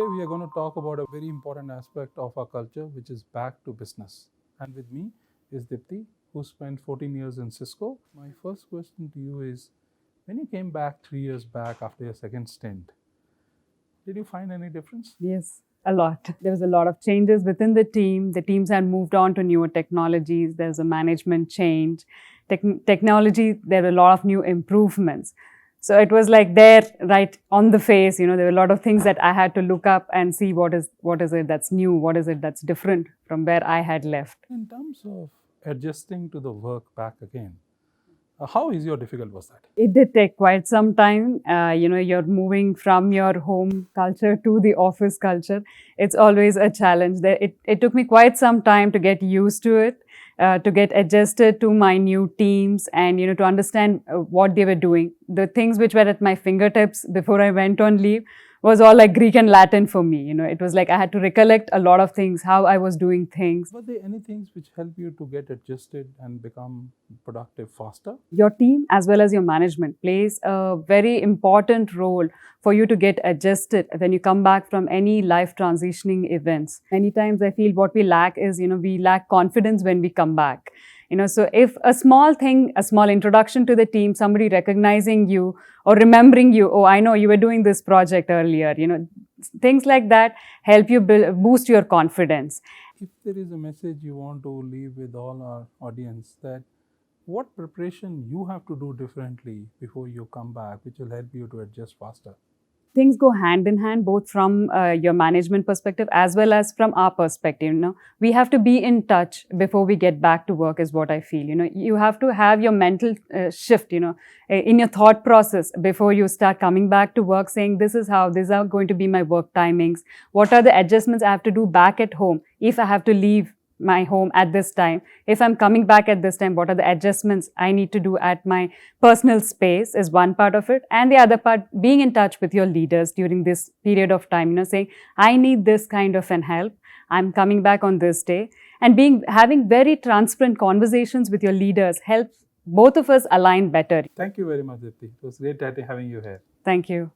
Today we are going to talk about a very important aspect of our culture, which is back to business. And with me is Deepti, who spent 14 years in Cisco. My first question to you is, when you came back 3 years back after your second stint, did you find any difference? Yes, a lot. There was a lot of changes within the team. The teams had moved on to newer technologies. There was a management change. Technology, there were a lot of new improvements. So it was like there, right on the face, there were a lot of things that I had to look up and see what is it that's new, what is it that's different from where I had left. In terms of adjusting to the work back again, how easy or difficult was that? It did take quite some time. You're moving from your home culture to the office culture. It's always a challenge. It took me quite some time to get used to it, to get adjusted to my new teams and, to understand what they were doing. The things which were at my fingertips before I went on leave was all like Greek and Latin for me. It was like I had to recollect a lot of things, how I was doing things. Were there any things which help you to get adjusted and become productive faster? Your team as well as your management plays a very important role for you to get adjusted when you come back from any life transitioning events. Many times I feel what we lack is, we lack confidence when we come back. So if a small thing, a small introduction to the team, somebody recognizing you or remembering you, oh, I know you were doing this project earlier, things like that help you boost your confidence. If there is a message you want to leave with all our audience, that what preparation you have to do differently before you come back, which will help you to adjust faster? Things go hand in hand, both from your management perspective as well as from our perspective. We have to be in touch before we get back to work is what I feel. You have to have your mental shift, in your thought process before you start coming back to work, saying these are going to be my work timings. What are the adjustments I have to do back at home if I have to leave my home at this time? If I'm coming back at this time, what are the adjustments I need to do at my personal space is one part of it. And the other part, being in touch with your leaders during this period of time, saying, I need this kind of an help. I'm coming back on this day. And having very transparent conversations with your leaders helps both of us align better. Thank you very much, Deepti. It was great having you here. Thank you.